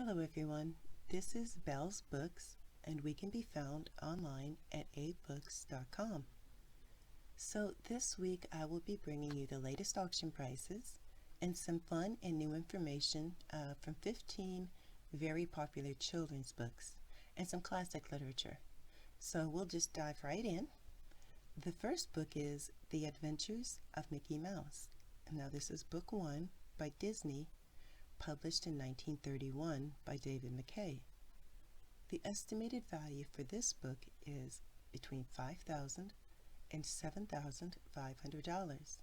Hello everyone, this is Belle's Books and we can be found online at abooks.com. So this week I will be bringing you the latest auction prices and some fun and new information from 15 very popular children's books and some classic literature. So we'll just dive right in. The first book is The Adventures of Mickey Mouse. Now this is book 1 by Disney, published in 1931 by David McKay. The estimated value for this book is between $5,000 and $7,500.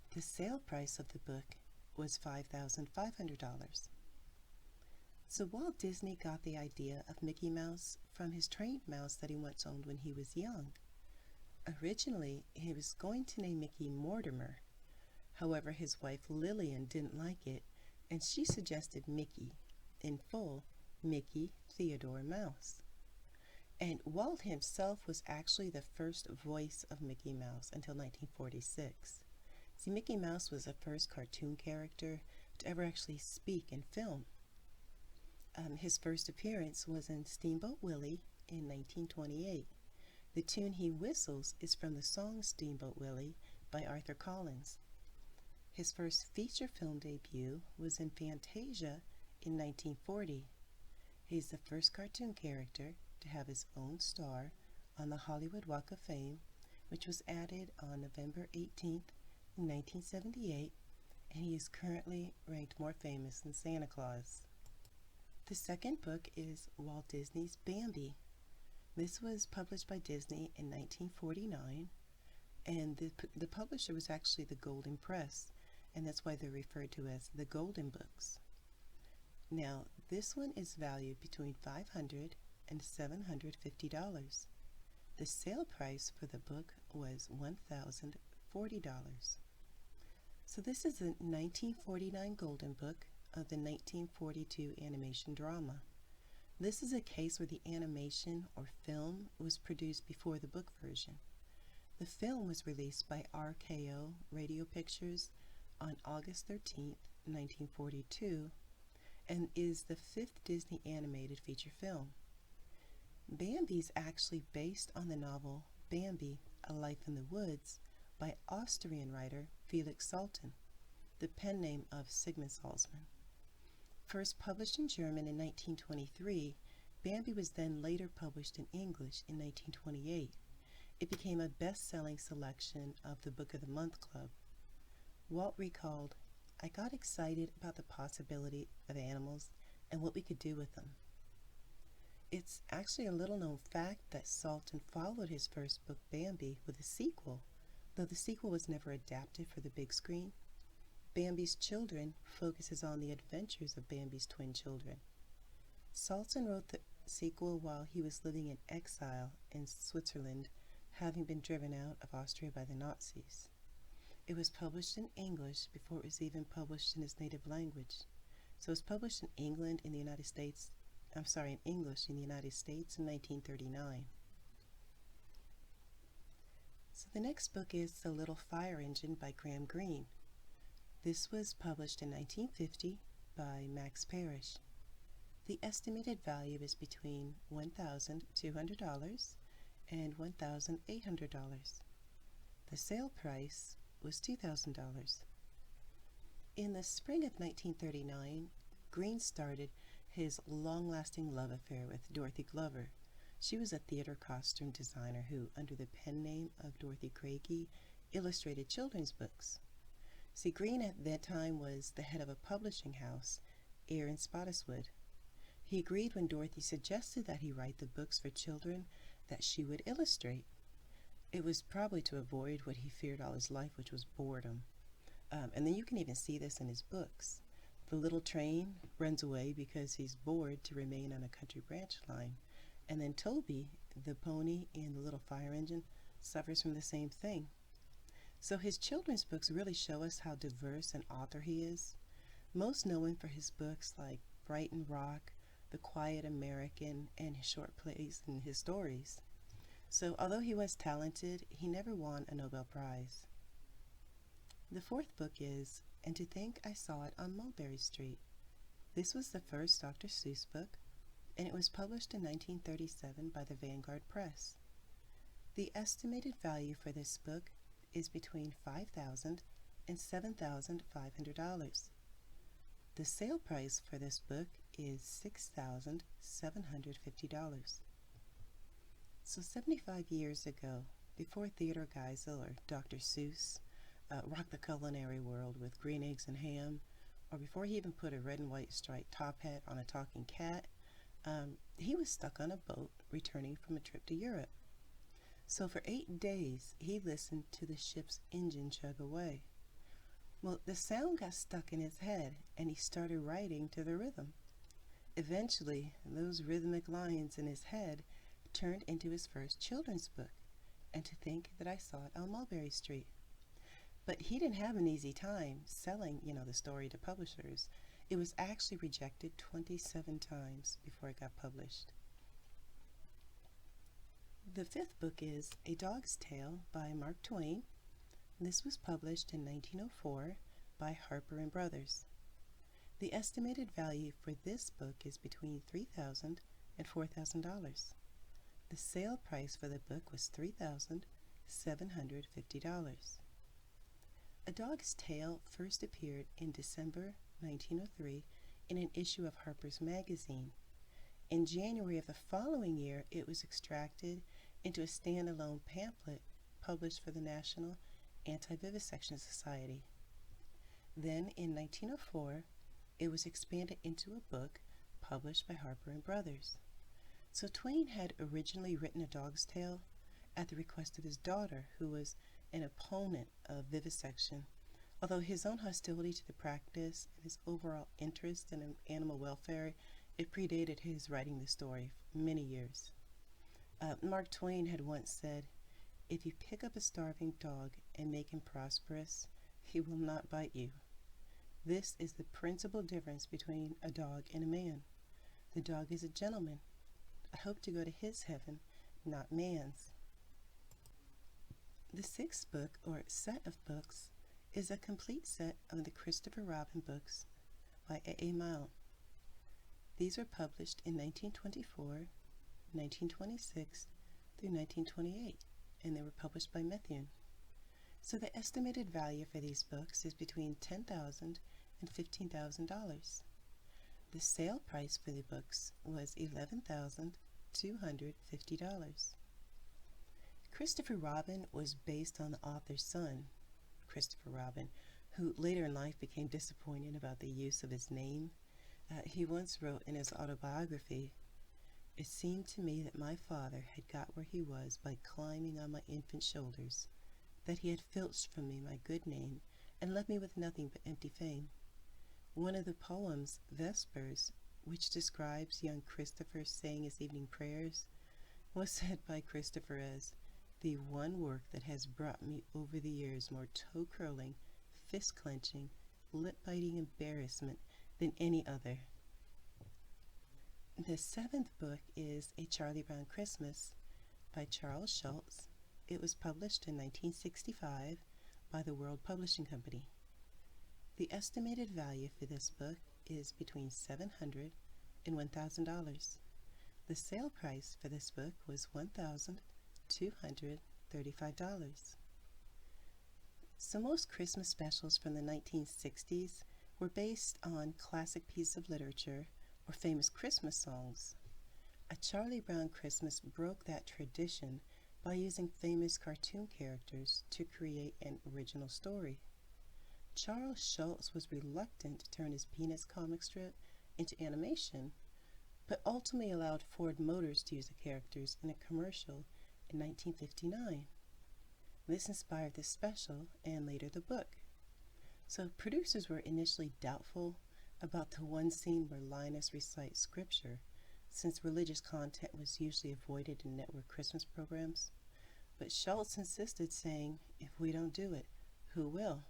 The sale price of the book was $5,500. So Walt Disney got the idea of Mickey Mouse from his trained mouse that he once owned when he was young. Originally, he was going to name Mickey Mortimer. However, his wife Lillian didn't like it, and she suggested Mickey, in full, Mickey Theodore Mouse. And Walt himself was actually the first voice of Mickey Mouse until 1946. See, Mickey Mouse was the first cartoon character to ever actually speak in film. His first appearance was in Steamboat Willie in 1928. The tune he whistles is from the song Steamboat Willie by Arthur Collins. His first feature film debut was in Fantasia in 1940. He's the first cartoon character to have his own star on the Hollywood Walk of Fame, which was added on November 18th, 1978, and he is currently ranked more famous than Santa Claus. The second book is Walt Disney's Bambi. This was published by Disney in 1949, and the publisher was actually the Golden Press, and that's why they're referred to as the Golden Books. Now, this one is valued between $500 and $750. The sale price for the book was $1,040. So this is a 1949 Golden Book of the 1942 animation drama. This is a case where the animation or film was produced before the book version. The film was released by RKO Radio Pictures on August 13th, 1942, and is the fifth Disney animated feature film. Bambi is actually based on the novel Bambi, A Life in the Woods by Austrian writer Felix Salten, the pen name of Sigmund Salzmann. First published in German in 1923, Bambi was then later published in English in 1928. It became a best-selling selection of the Book of the Month Club. Walt recalled, "I got excited about the possibility of animals and what we could do with them." It's actually a little-known fact that Salten followed his first book, Bambi, with a sequel, though the sequel was never adapted for the big screen. Bambi's Children focuses on the adventures of Bambi's twin children. Salten wrote the sequel while he was living in exile in Switzerland, having been driven out of Austria by the Nazis. It was published in English before it was even published in his native language. So it was published in English in the United States in 1939. So the next book is The Little Fire Engine by Greene. This was published in 1950 by Max Parrish. The estimated value is between $1,200 and $1,800. The sale price was $2,000. In the spring of 1939, Greene started his long-lasting love affair with Dorothy Glover. She was a theater costume designer who, under the pen name of Dorothy Craigie, illustrated children's books. See, Greene at that time was the head of a publishing house, Eyre and Spottiswoode. He agreed when Dorothy suggested that he write the books for children that she would illustrate. It was probably to avoid what he feared all his life, which was boredom. And then you can even see this in his books. The little train runs away because he's bored to remain on a country branch line. And then Toby, the pony in the little fire engine, suffers from the same thing. So his children's books really show us how diverse an author he is. Most know him for his books like Brighton Rock, The Quiet American, and his short plays and his stories. So although he was talented, he never won a Nobel Prize. The fourth book is And to Think I Saw It on Mulberry Street. This was the first Dr. Seuss book, and it was published in 1937 by the Vanguard Press. The estimated value for this book is between $5,000 and $7,500. The sale price for this book is $6,750. So 75 years ago, before Theodore Geisel or Dr. Seuss rocked the culinary world with green eggs and ham, or before he even put a red and white striped top hat on a talking cat, he was stuck on a boat returning from a trip to Europe. So for 8 days, he listened to the ship's engine chug away. Well, the sound got stuck in his head, and he started writing to the rhythm. Eventually, those rhythmic lines in his head turned into his first children's book, And to Think That I Saw It on Mulberry Street. But he didn't have an easy time selling, the story to publishers. It was actually rejected 27 times before it got published. The fifth book is A Dog's Tale by Mark Twain. This was published in 1904 by Harper and Brothers. The estimated value for this book is between $3,000 and $4,000. The sale price for the book was $3,750. A Dog's Tale first appeared in December 1903 in an issue of Harper's Magazine. In January of the following year, it was extracted into a standalone pamphlet published for the National Anti-Vivisection Society. Then, in 1904, it was expanded into a book published by Harper and Brothers. So Twain had originally written A Dog's Tale at the request of his daughter, who was an opponent of vivisection, although his own hostility to the practice and his overall interest in animal welfare, it predated his writing the story for many years. Mark Twain had once said, "If you pick up a starving dog and make him prosperous, he will not bite you." This is the principal difference between a dog and a man. The dog is a gentleman. I hope to go to his heaven, not man's. The sixth book, or set of books, is a complete set of the Christopher Robin books by A. Milne. These were published in 1924, 1926 through 1928, and they were published by Methuen. So the estimated value for these books is between $10,000 and $15,000. The sale price for the books was $11,250. Christopher Robin was based on the author's son, Christopher Robin, who later in life became disappointed about the use of his name. He once wrote in his autobiography, "It seemed to me that my father had got where he was by climbing on my infant shoulders, that he had filched from me my good name and left me with nothing but empty fame." One of the poems, Vespers, which describes young Christopher saying his evening prayers, was said by Christopher as the one work that has brought me over the years more toe-curling, fist-clenching, lip-biting embarrassment than any other. The seventh book is A Charlie Brown Christmas by Charles Schulz. It was published in 1965 by the World Publishing Company. The estimated value for this book is between $700 and $1,000. The sale price for this book was $1,235. So most Christmas specials from the 1960s were based on classic pieces of literature or famous Christmas songs. A Charlie Brown Christmas broke that tradition by using famous cartoon characters to create an original story. Charles Schulz was reluctant to turn his Peanuts comic strip into animation, but ultimately allowed Ford Motors to use the characters in a commercial in 1959. This inspired the special and later the book. So producers were initially doubtful about the one scene where Linus recites scripture, since religious content was usually avoided in network Christmas programs. But Schulz insisted, saying, "If we don't do it, who will?"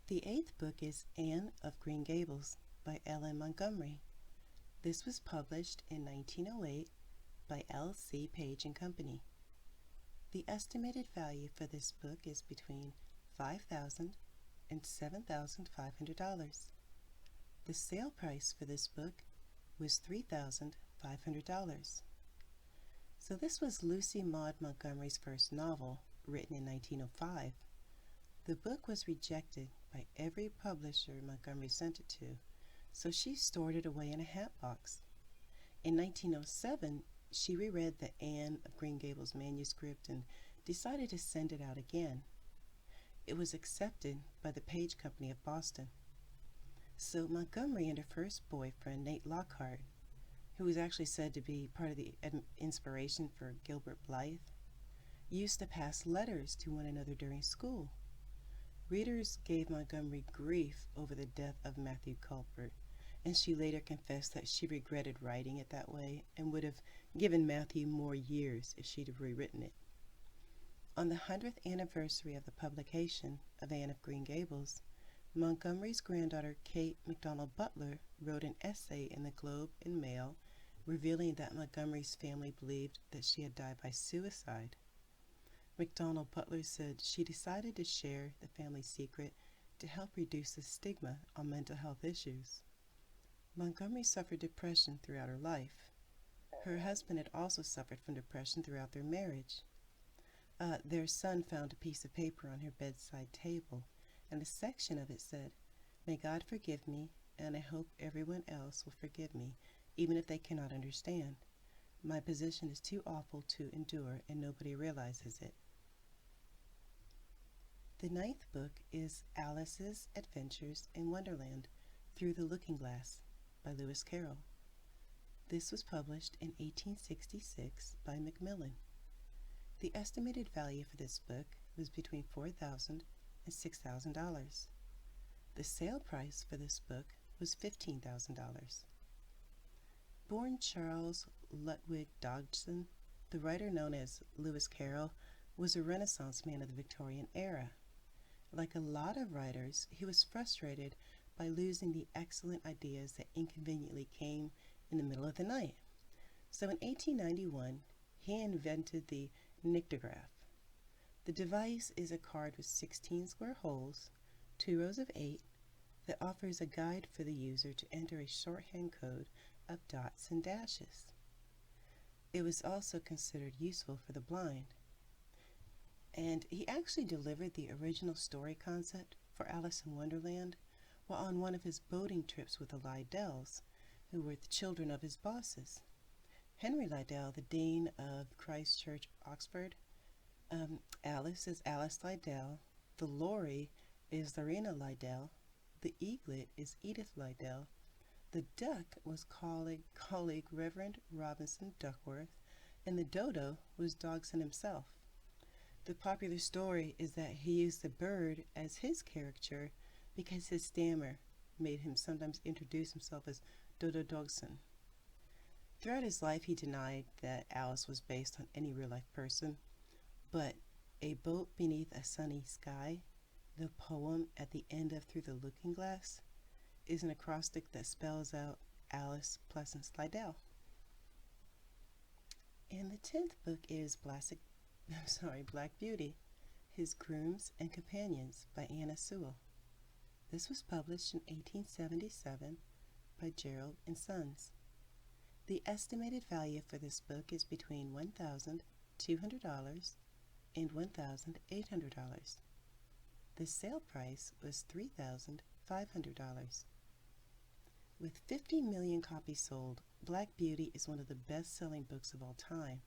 The eighth book is Anne of Green Gables by L.M. Montgomery. This was published in 1908 by L.C. Page and Company. The estimated value for this book is between $5,000 and $7,500. The sale price for this book was $3,500. So this was Lucy Maud Montgomery's first novel, written in 1905. The book was rejected by every publisher Montgomery sent it to, so she stored it away in a hat box. In 1907, she reread the Anne of Green Gables manuscript and decided to send it out again. It was accepted by the Page Company of Boston. So Montgomery and her first boyfriend, Nate Lockhart, who was actually said to be part of the inspiration for Gilbert Blythe, used to pass letters to one another during school. Readers gave Montgomery grief over the death of Matthew Culpert, and she later confessed that she regretted writing it that way and would have given Matthew more years if she'd have rewritten it. On the 100th anniversary of the publication of Anne of Green Gables, Montgomery's granddaughter Kate MacDonald Butler wrote an essay in the Globe and Mail revealing that Montgomery's family believed that she had died by suicide. MacDonald Butler said she decided to share the family secret to help reduce the stigma on mental health issues. Montgomery suffered depression throughout her life. Her husband had also suffered from depression throughout their marriage. Their son found a piece of paper on her bedside table, and a section of it said, "May God forgive me, and I hope everyone else will forgive me, even if they cannot understand. My position is too awful to endure, and nobody realizes it." The 9th book is Alice's Adventures in Wonderland Through the Looking Glass by Lewis Carroll. This was published in 1866 by Macmillan. The estimated value for this book was between $4,000 and $6,000. The sale price for this book was $15,000. Born Charles Lutwidge Dodgson, the writer known as Lewis Carroll was a Renaissance man of the Victorian era. Like a lot of writers, he was frustrated by losing the excellent ideas that inconveniently came in the middle of the night. So in 1891, he invented the nyctograph. The device is a card with 16 square holes, 2 rows of 8, that offers a guide for the user to enter a shorthand code of dots and dashes. It was also considered useful for the blind. And he actually delivered the original story concept for Alice in Wonderland while on one of his boating trips with the Lydells, who were the children of his bosses. Henry Liddell, the Dean of Christ Church, Oxford. Alice is Alice Liddell. The Lory is Lorena Liddell. The Eaglet is Edith Liddell. The Duck was colleague Reverend Robinson Duckworth, and the Dodo was Dodgson himself. The popular story is that he used the bird as his caricature because his stammer made him sometimes introduce himself as Dodo Dodgson. Throughout his life, he denied that Alice was based on any real-life person, but A Boat Beneath a Sunny Sky, the poem at the end of Through the Looking Glass, is an acrostic that spells out Alice Pleasance Liddell. And the 10th book is Black Beauty, His Grooms and Companions by Anna Sewell. This was published in 1877 by Gerald and Sons. The estimated value for this book is between $1,200 and $1,800. The sale price was $3,500. With 50 million copies sold, Black Beauty is one of the best-selling books of all time.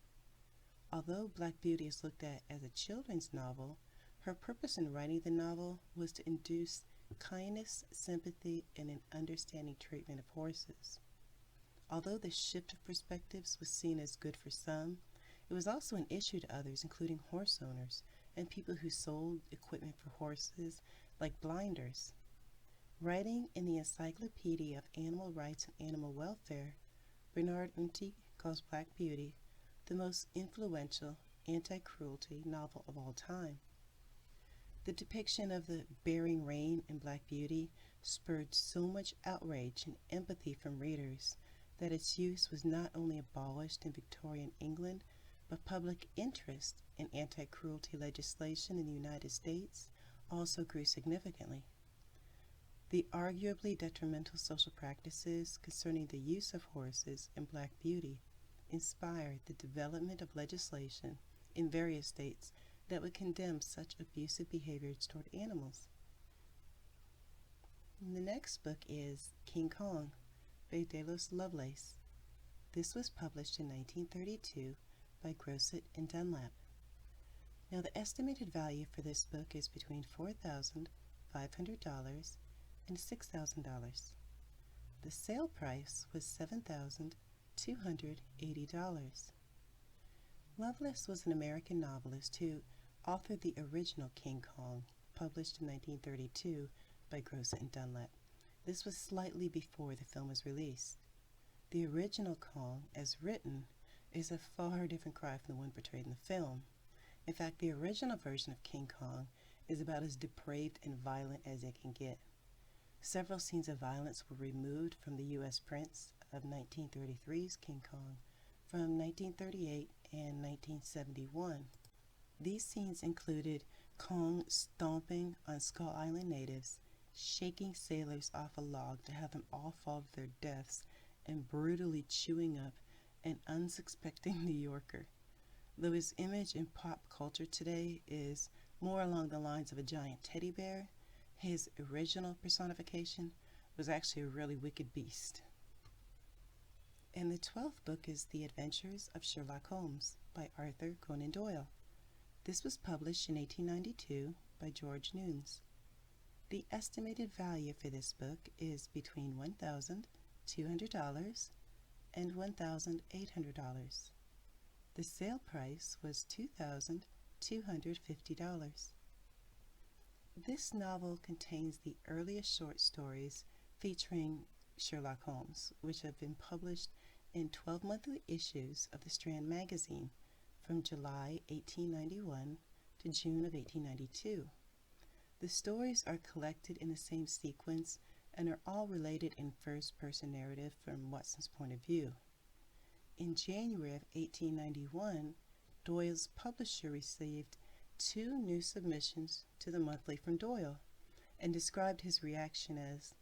Although Black Beauty is looked at as a children's novel, her purpose in writing the novel was to induce kindness, sympathy, and an understanding treatment of horses. Although the shift of perspectives was seen as good for some, it was also an issue to others, including horse owners and people who sold equipment for horses, like blinders. Writing in the Encyclopedia of Animal Rights and Animal Welfare, Bernard Unti calls Black Beauty the most influential anti-cruelty novel of all time. The depiction of the bearing rein in Black Beauty spurred so much outrage and empathy from readers that its use was not only abolished in Victorian England, but public interest in anti-cruelty legislation in the United States also grew significantly. The arguably detrimental social practices concerning the use of horses in Black beauty inspired the development of legislation in various states that would condemn such abusive behaviors toward animals. And the next book is King Kong by Delos Lovelace. This was published in 1932 by Grosset and Dunlap. Now, the estimated value for this book is between $4,500 and $6,000. The sale price was $7,280. Lovelace was an American novelist who authored the original King Kong, published in 1932 by Grosset and Dunlap. This was slightly before the film was released. The original Kong, as written, is a far different cry from the one portrayed in the film. In fact, the original version of King Kong is about as depraved and violent as it can get. Several scenes of violence were removed from the U.S. prints of 1933's King Kong from 1938 and 1971. These scenes included Kong stomping on Skull Island natives, shaking sailors off a log to have them all fall to their deaths, and brutally chewing up an unsuspecting New Yorker. Though his image in pop culture today is more along the lines of a giant teddy bear, his original personification was actually a really wicked beast. And the 12th book is The Adventures of Sherlock Holmes by Arthur Conan Doyle. This was published in 1892 by George Newnes. The estimated value for this book is between $1,200 and $1,800. The sale price was $2,250. This novel contains the earliest short stories featuring Sherlock Holmes, which have been published in 12 monthly issues of the Strand magazine from July 1891 to June of 1892. The stories are collected in the same sequence and are all related in first-person narrative from Watson's point of view. In January of 1891, Doyle's publisher received 2 new submissions to the monthly from Doyle and described his reaction as,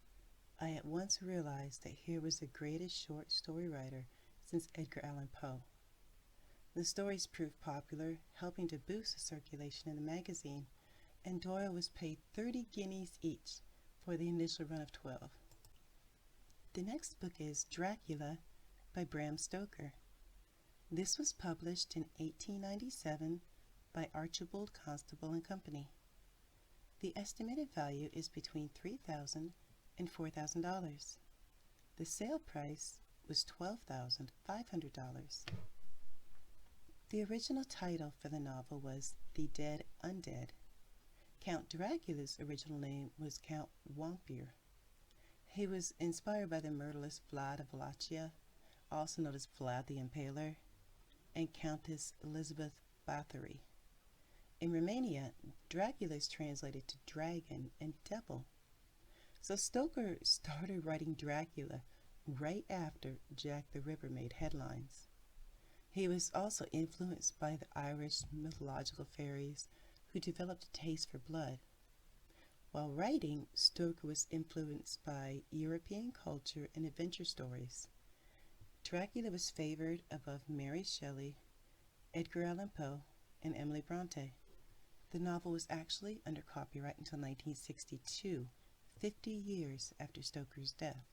"I at once realized that here was the greatest short story writer since Edgar Allan Poe." The stories proved popular, helping to boost the circulation in the magazine, and Doyle was paid 30 guineas each for the initial run of 12. The next book is Dracula by Bram Stoker. This was published in 1897 by Archibald Constable and Company. The estimated value is between $3,000 and $4,000. The sale price was $12,500. The original title for the novel was The Dead Undead. Count Dracula's original name was Count Wampir. He was inspired by the murderous Vlad of Wallachia, also known as Vlad the Impaler, and Countess Elizabeth Bathory. In Romania, Dracula is translated to dragon and devil. So Stoker started writing Dracula right after Jack the Ripper made headlines. He was also influenced by the Irish mythological fairies who developed a taste for blood. While writing, Stoker was influenced by European culture and adventure stories. Dracula was favored above Mary Shelley, Edgar Allan Poe, and Emily Bronte. The novel was actually under copyright until 1962, 50 years after Stoker's death.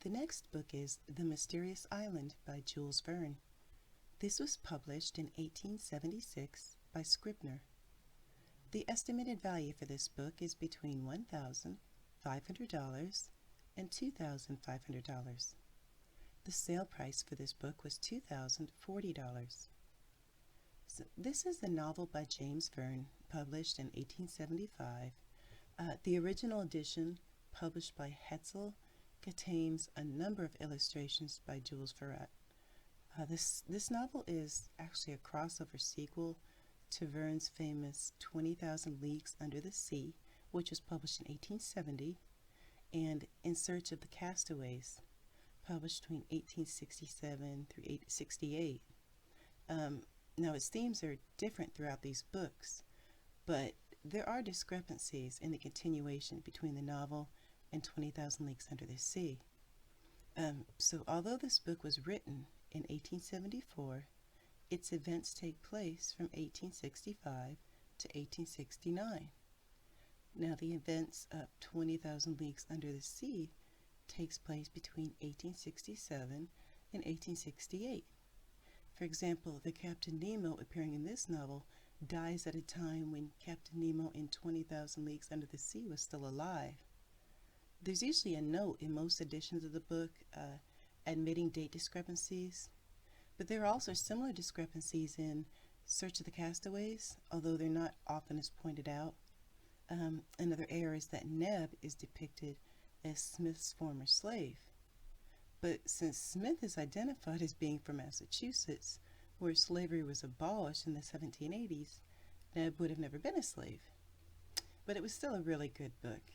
The next book is The Mysterious Island by Jules Verne. This was published in 1876 by Scribner. The estimated value for this book is between $1,500 and $2,500. The sale price for this book was $2,040. So this is a novel by James Verne, published in 1875. The original edition, published by Hetzel, contains a number of illustrations by Jules Verne. This novel is actually a crossover sequel to Verne's famous 20,000 Leagues Under the Sea, which was published in 1870, and In Search of the Castaways, published between 1867 through 1868. Now, its themes are different throughout these books, but there are discrepancies in the continuation between the novel and 20,000 Leagues Under the Sea. So although this book was written in 1874, its events take place from 1865 to 1869. Now the events of 20,000 Leagues Under the Sea takes place between 1867 and 1868. For example, the Captain Nemo appearing in this novel dies at a time when Captain Nemo in 20,000 Leagues Under the Sea was still alive. There's usually a note in most editions of the book admitting date discrepancies, but there are also similar discrepancies in Search of the Castaways, although they're not often as pointed out. Another error is that Neb is depicted as Smith's former slave. But since Smith is identified as being from Massachusetts, where slavery was abolished in the 1780s, Neb would have never been a slave. But it was still a really good book.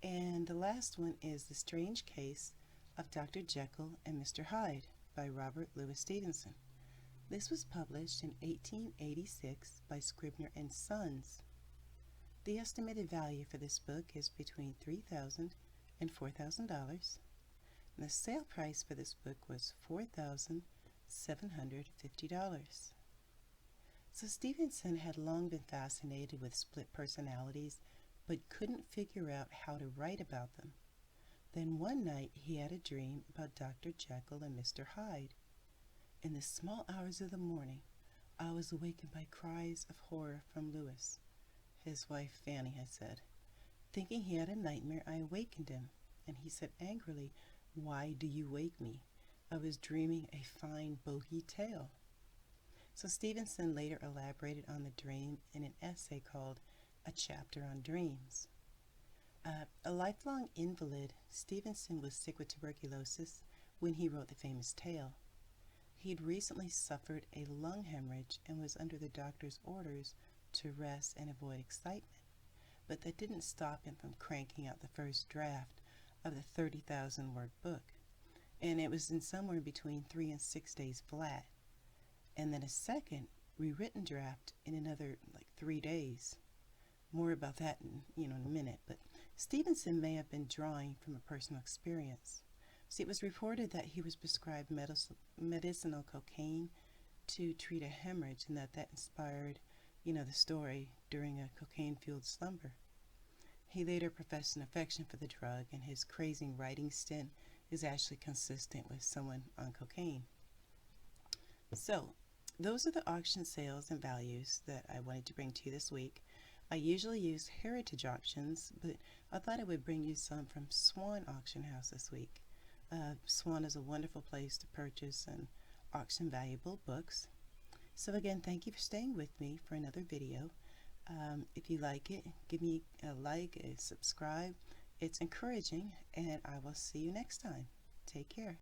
And the last one is The Strange Case of Dr. Jekyll and Mr. Hyde by Robert Louis Stevenson. This was published in 1886 by Scribner and Sons. The estimated value for this book is between $3,000 and $4,000. The sale price for this book was $4,750. So Stevenson had long been fascinated with split personalities, but couldn't figure out how to write about them. Then one night he had a dream about Dr. Jekyll and Mr. Hyde. In the small hours of the morning, I was awakened by cries of horror from Louis. His wife Fanny had said. Thinking he had a nightmare, I awakened him, and he said angrily, "Why do you wake me? I was dreaming a fine bogey tale." So Stevenson later elaborated on the dream in an essay called A Chapter on Dreams. A lifelong invalid, Stevenson was sick with tuberculosis when he wrote the famous tale. He'd recently suffered a lung hemorrhage and was under the doctor's orders to rest and avoid excitement, but that didn't stop him from cranking out the first draft of the 30,000-word book, and it was in somewhere between 3 and 6 days flat, and then a second rewritten draft in another 3 days. More about that in a minute, but Stevenson may have been drawing from a personal experience. See, it was reported that he was prescribed medicinal cocaine to treat a hemorrhage, and that inspired the story during a cocaine-fueled slumber. He later professed an affection for the drug, and his crazy writing stint is actually consistent with someone on cocaine. So, those are the auction sales and values that I wanted to bring to you this week. I usually use heritage auctions, but I thought I would bring you some from Swan Auction House this week. Swan is a wonderful place to purchase and auction valuable books. So again, thank you for staying with me for another video. If you like it, give me a like, a subscribe. It's encouraging, and I will see you next time. Take care.